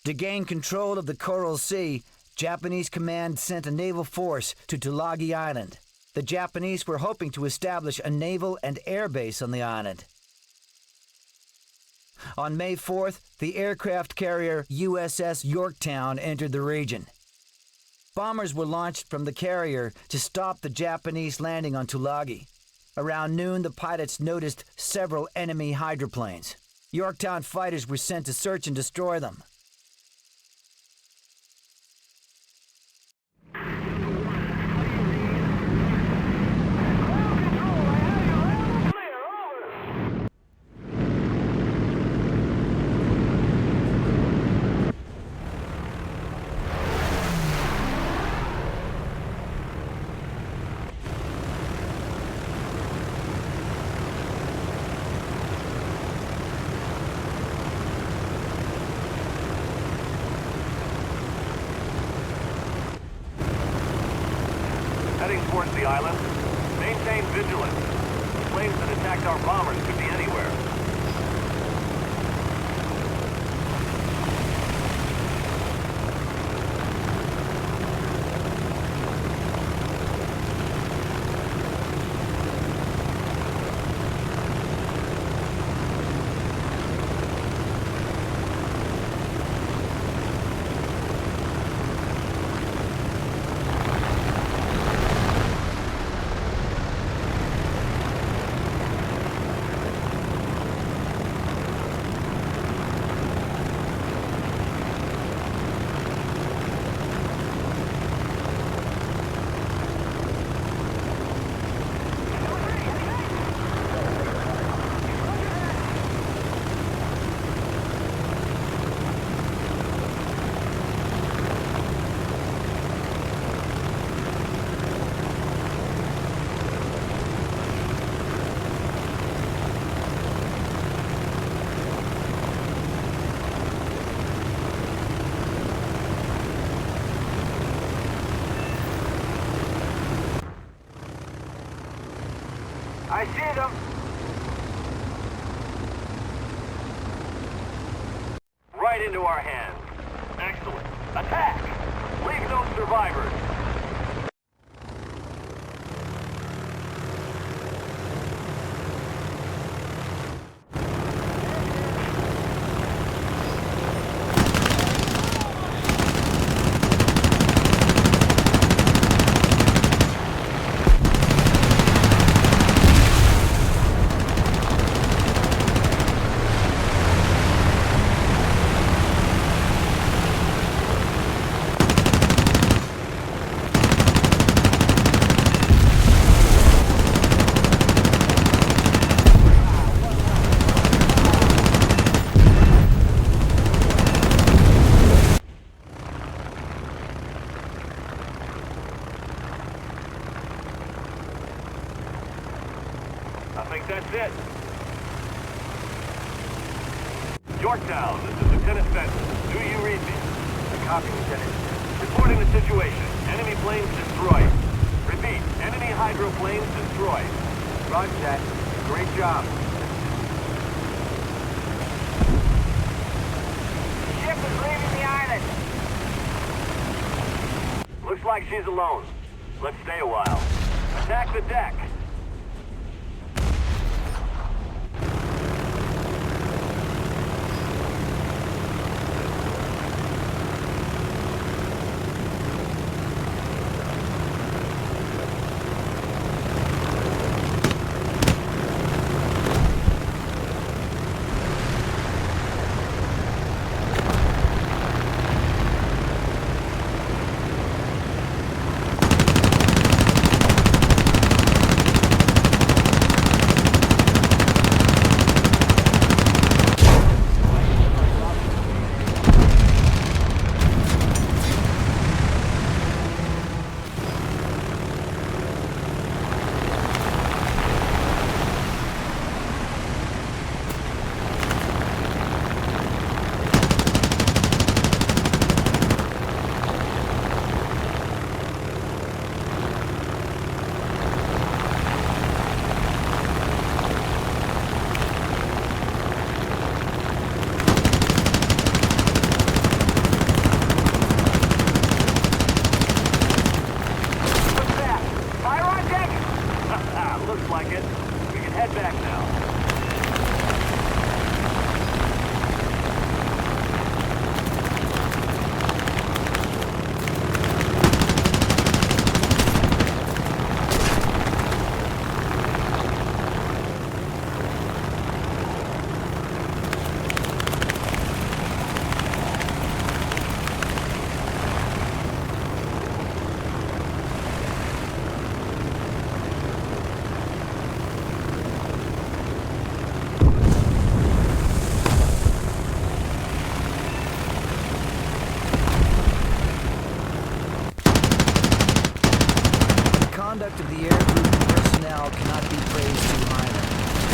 To gain control of the Coral Sea, Japanese command sent a naval force to Tulagi Island. The Japanese were hoping to establish a naval and air base on the island. On May 4th, the aircraft carrier USS Yorktown entered the region. Bombers were launched from the carrier to stop the Japanese landing on Tulagi. Around noon, the pilots noticed several enemy hydroplanes. Yorktown fighters were sent to search and destroy them. Heading towards the island. Maintain vigilance. The planes that attacked our bombers could be anywhere. I see them. Right into our hands. Excellent. Attack! Leave no survivors. I think that's it. Yorktown, this is Lieutenant Fenton. Do you read me? I copy, Lieutenant. Reporting the situation. Enemy planes destroyed. Repeat, enemy hydroplanes destroyed. Roger that. Great job. The ship is leaving the island. Looks like she's alone. Let's stay a while. Attack the deck. Looks like it. We can head back now. Conduct of the air group personnel cannot be praised too highly.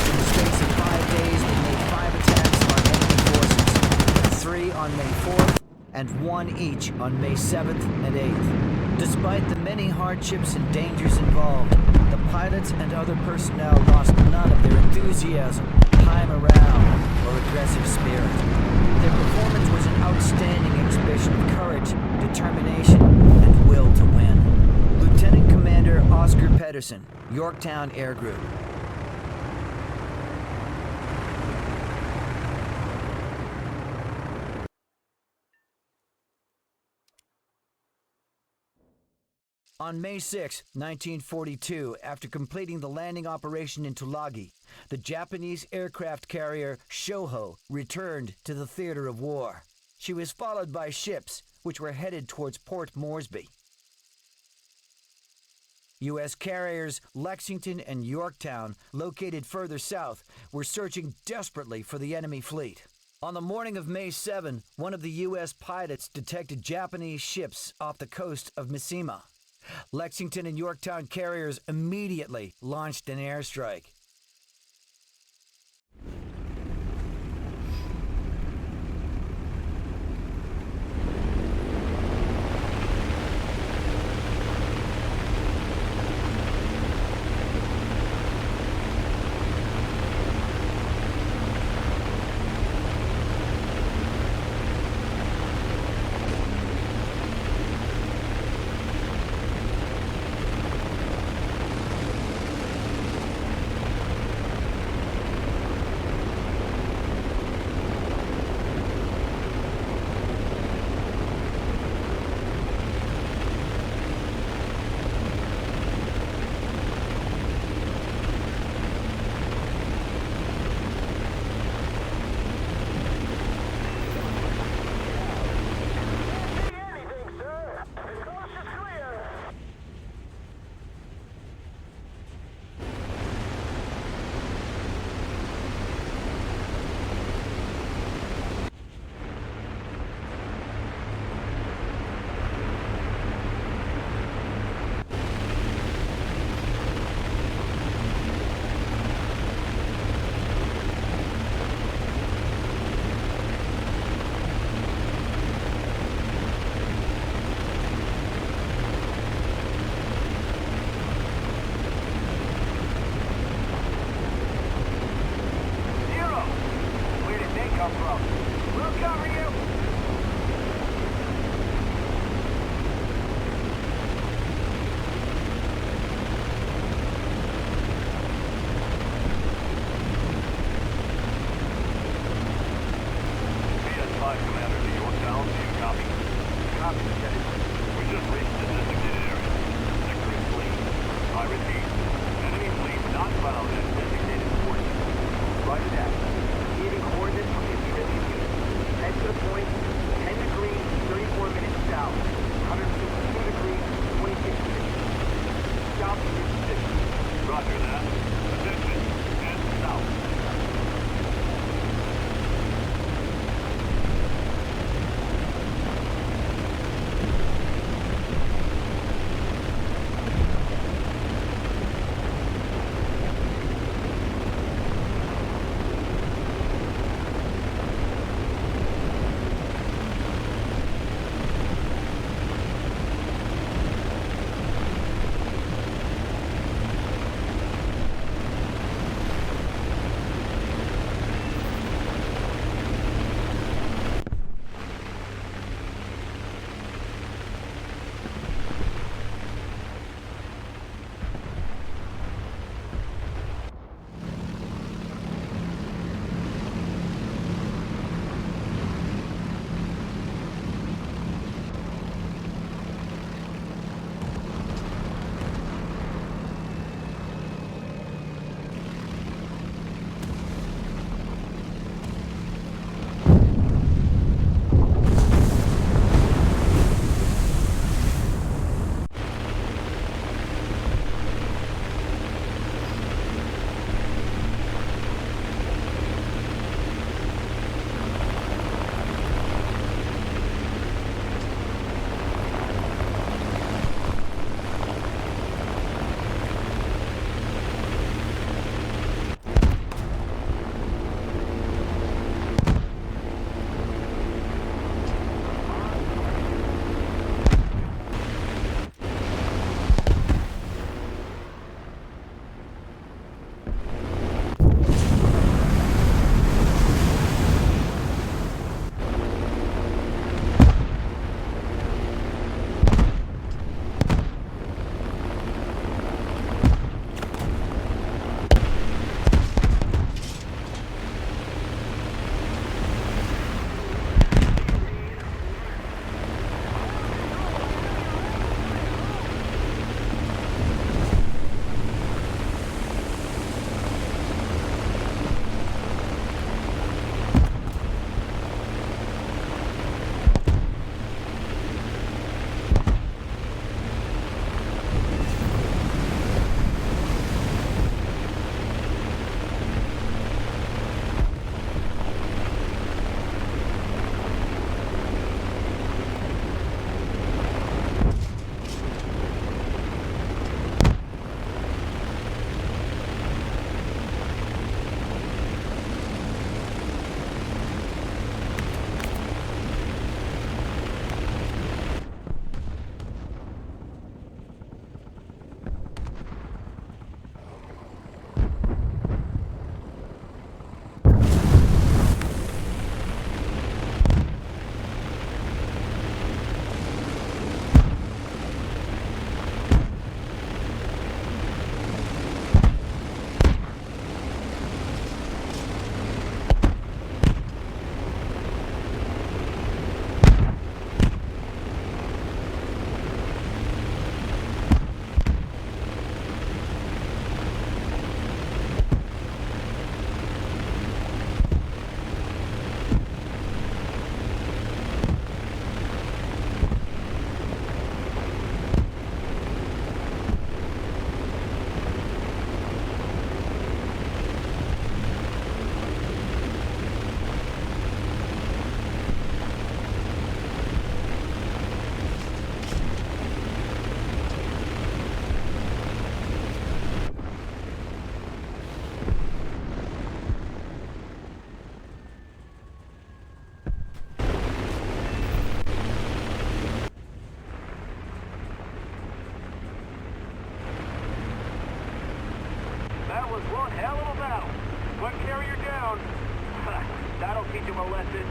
In the space of 5 days, they made 5 attacks on enemy forces, 3 on May 4th, and 1 each on May 7th and 8th. Despite the many hardships and dangers involved, the pilots and other personnel lost none of their enthusiasm, high morale, or aggressive spirit. Their performance was an outstanding exhibition of courage, determination, and will to win. Lieutenant Commander Oscar Pedersen, Yorktown Air Group. On May 6, 1942, after completing the landing operation in Tulagi, the Japanese aircraft carrier Shoho returned to the theater of war. She was followed by ships, which were headed towards Port Moresby. U.S. carriers Lexington and Yorktown, located further south, were searching desperately for the enemy fleet. On the morning of May 7, one of the U.S. pilots detected Japanese ships off the coast of Mishima. Lexington and Yorktown carriers immediately launched an airstrike. was one hell of a battle. One carrier down. That'll teach them a lesson.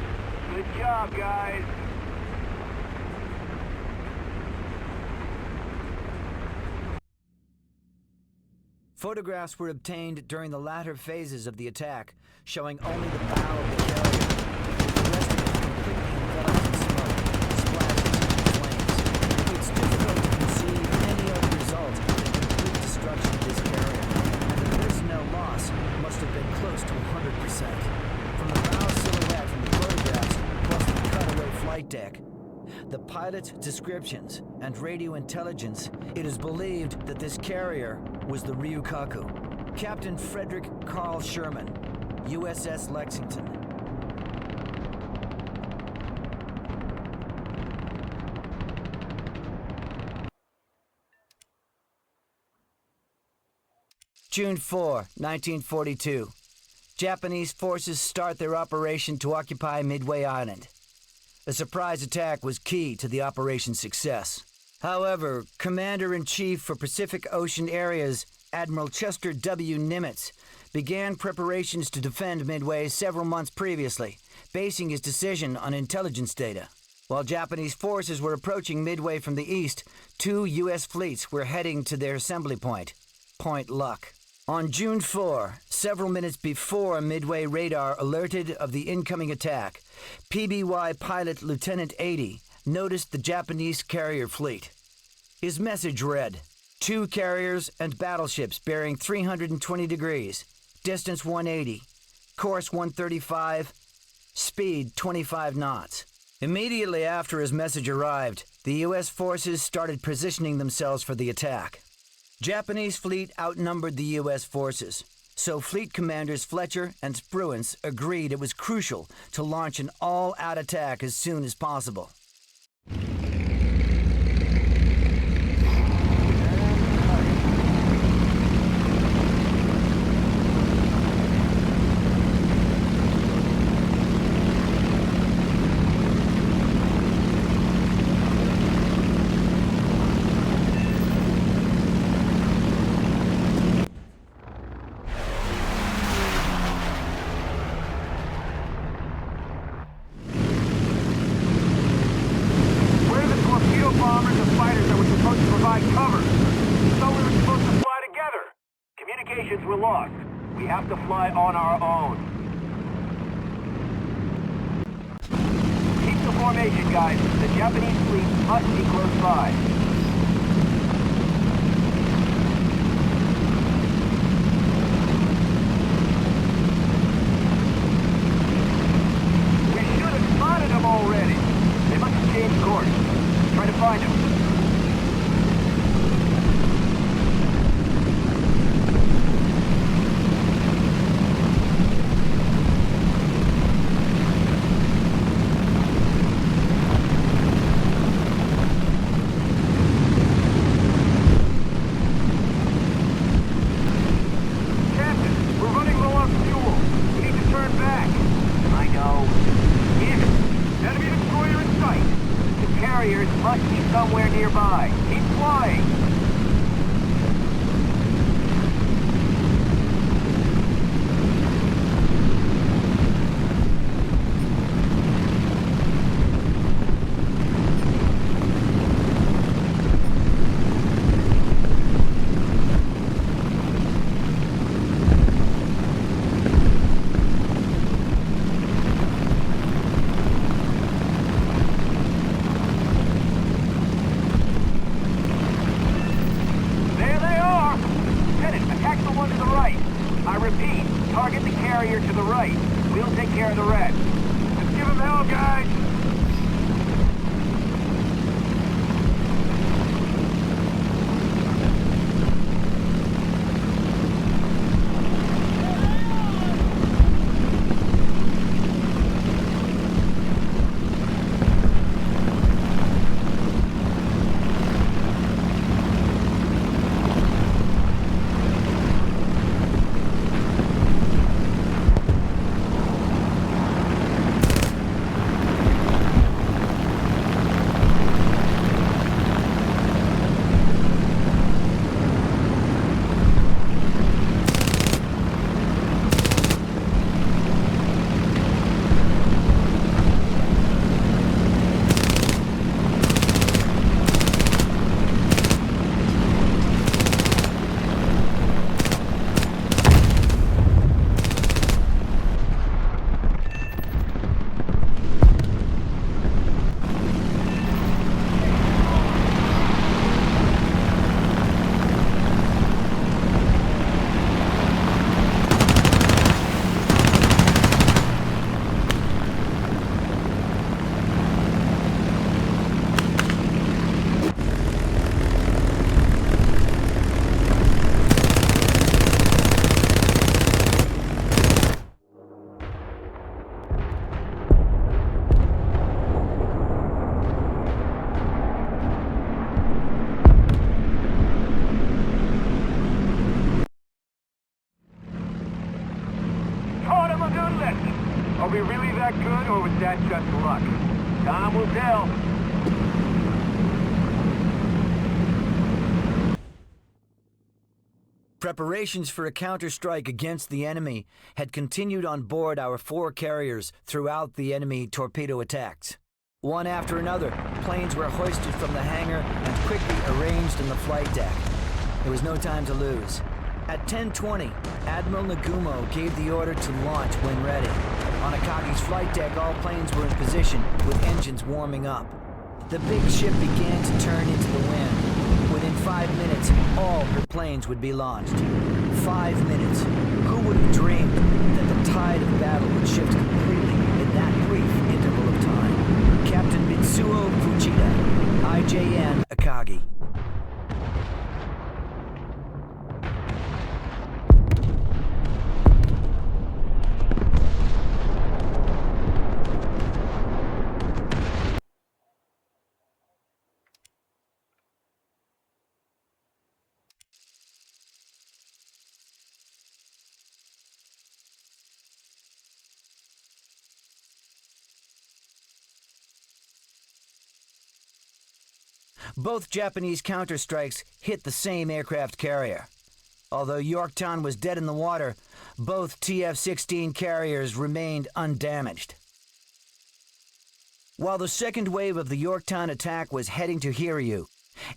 Good job, guys. Photographs were obtained during the latter phases of the attack, showing only the bow of the carrier. The rest of it completely enveloped in smoke, splashes, and flames. It's difficult to conceive any other result than complete destruction of this carrier, and the personnel loss must have been close to 100%. From the bow silhouette in the photographs, plus the cutaway flight deck, the pilot's descriptions, and radio intelligence, it is believed that this carrier was the Ryukaku. Captain Frederick Carl Sherman, USS Lexington. June 4, 1942. Japanese forces start their operation to occupy Midway Island. A surprise attack was key to the operation's success. However, Commander-in-Chief for Pacific Ocean Areas, Admiral Chester W. Nimitz, began preparations to defend Midway several months previously, basing his decision on intelligence data. While Japanese forces were approaching Midway from the east, 2 U.S. fleets were heading to their assembly point, Point Luck. On June 4, several minutes before Midway radar alerted of the incoming attack, PBY pilot Lieutenant 80 noticed the Japanese carrier fleet. His message read, 2 carriers and battleships bearing 320 degrees, distance 180, course 135, speed 25 knots. Immediately after his message arrived, the U.S. forces started positioning themselves for the attack. Japanese fleet outnumbered the U.S. forces, so fleet commanders Fletcher and Spruance agreed it was crucial to launch an all-out attack as soon as possible. Bombers and fighters that were supposed to provide cover. So we were supposed to fly together. Communications were lost. We have to fly on our own. Keep the formation, guys. The Japanese fleet must be close by. We should have spotted them already. They must have changed course. Try to find him. Captain, we're running low on fuel. We need to turn back. I know. Damn it. Enemy destroyer in sight. The carriers must be somewhere nearby. Keep flying! Target the carrier to the right. We'll take care of the rest. Let's give him hell, guys! that good, or was that just luck? Time will tell. Preparations for a counterstrike against the enemy had continued on board our 4 carriers throughout the enemy torpedo attacks. One after another, planes were hoisted from the hangar and quickly arranged in the flight deck. There was no time to lose. At 10:20, Admiral Nagumo gave the order to launch when ready. On Akagi's flight deck, all planes were in position with engines warming up. The big ship began to turn into the wind. Within 5 minutes, all her planes would be launched. 5 minutes. Who would have dreamed that the tide of battle would shift completely in that brief interval of time? Captain Mitsuo Fujita, IJN Akagi. Both Japanese counterstrikes hit the same aircraft carrier. Although Yorktown was dead in the water, both TF-16 carriers remained undamaged. While the second wave of the Yorktown attack was heading to Hiryu,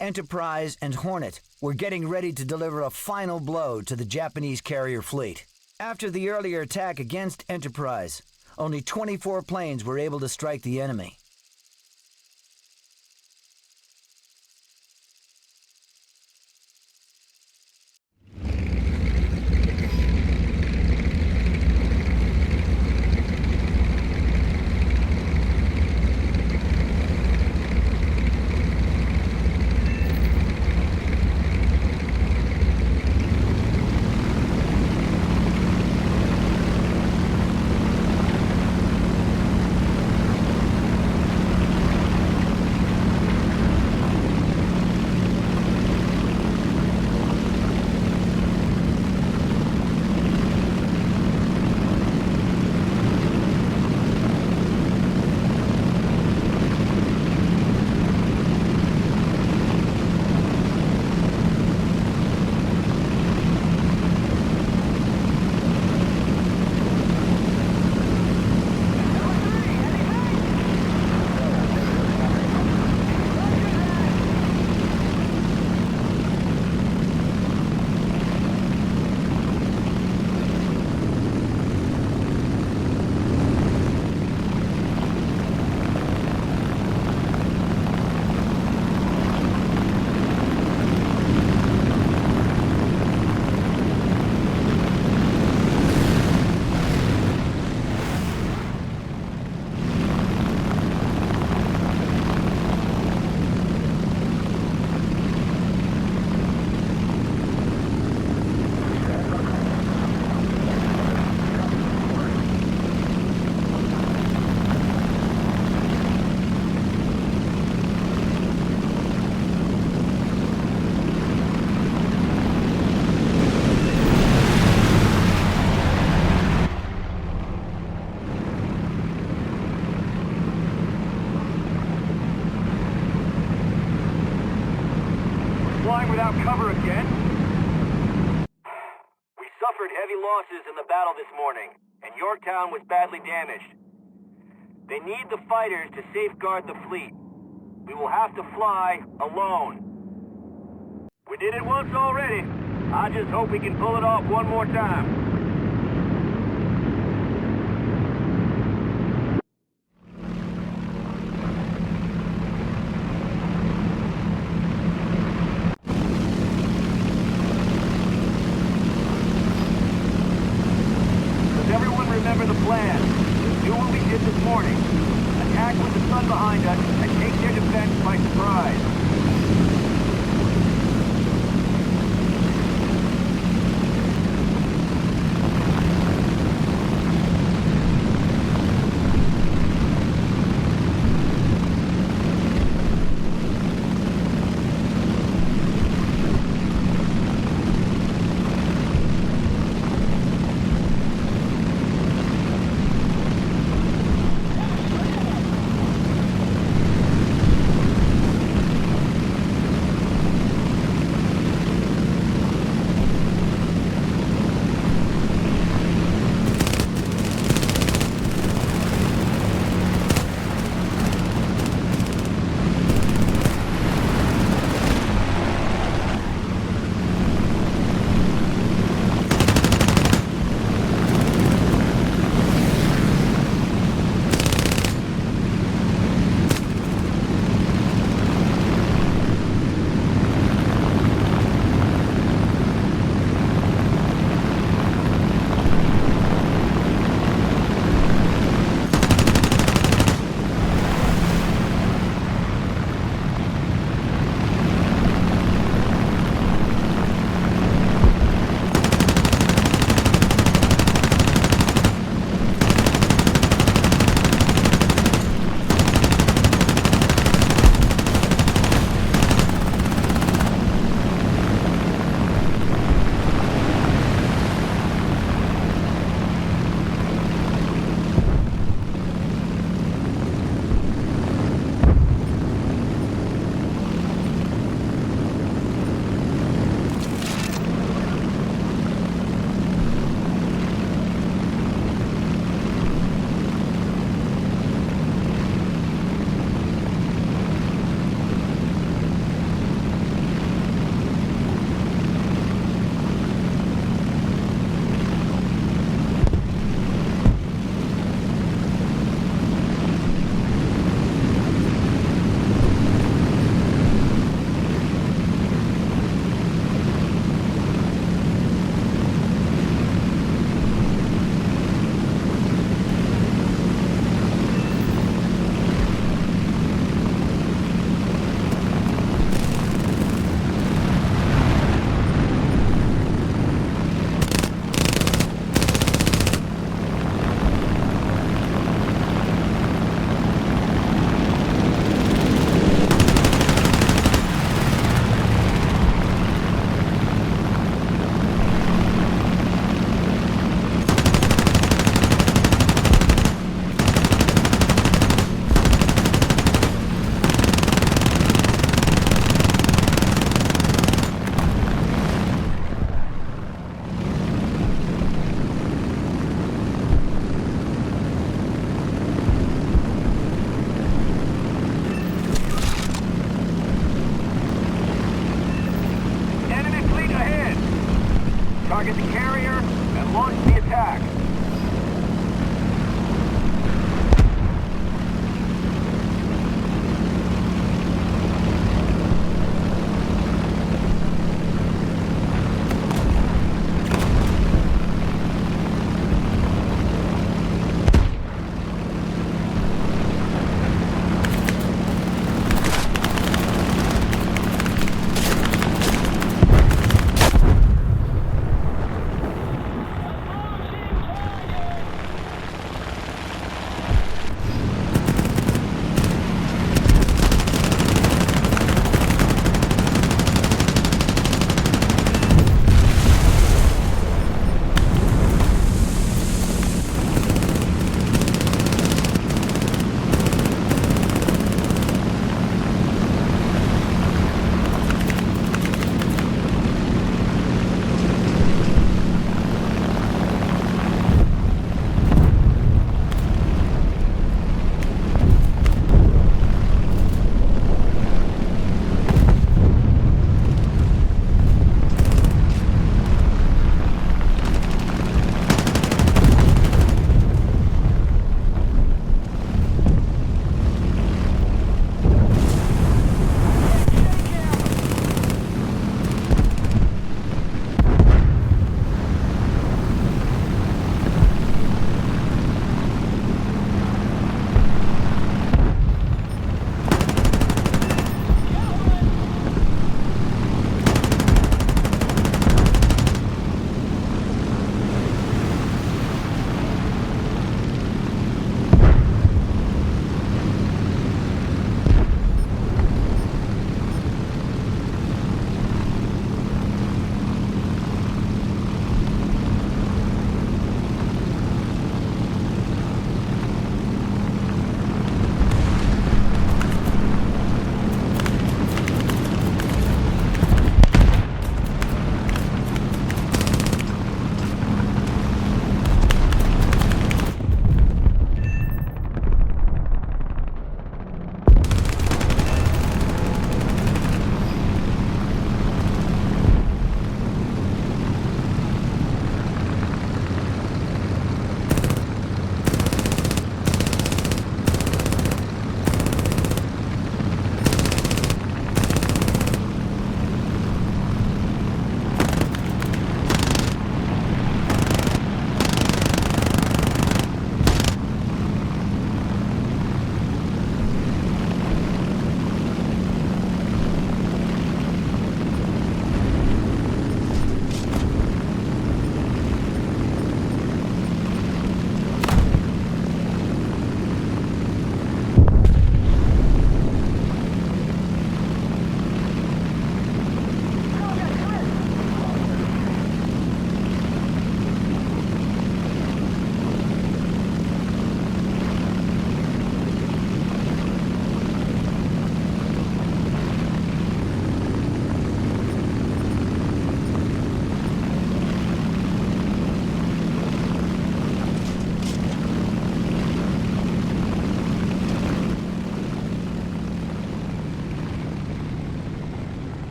Enterprise and Hornet were getting ready to deliver a final blow to the Japanese carrier fleet. After the earlier attack against Enterprise, only 24 planes were able to strike the enemy. Without cover again? We suffered heavy losses in the battle this morning, and Yorktown was badly damaged. They need the fighters to safeguard the fleet. We will have to fly alone. We did it once already. I just hope we can pull it off one more time. Remember the plan. Do what we did this morning. Attack with the sun behind us and take their defense by surprise. Target the carrier and launch the attack.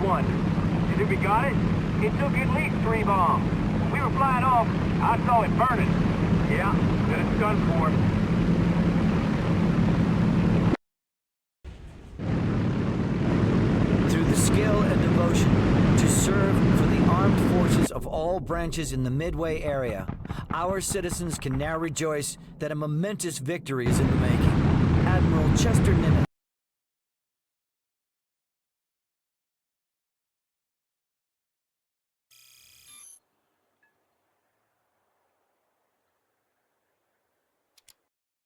one. You think we got it? It took at least 3 bombs. When we were flying off, I saw it burning. Yeah, then it's done for. Through the skill and devotion to serve for the armed forces of all branches in the Midway area, our citizens can now rejoice that a momentous victory is in the making. Admiral Chester Nimitz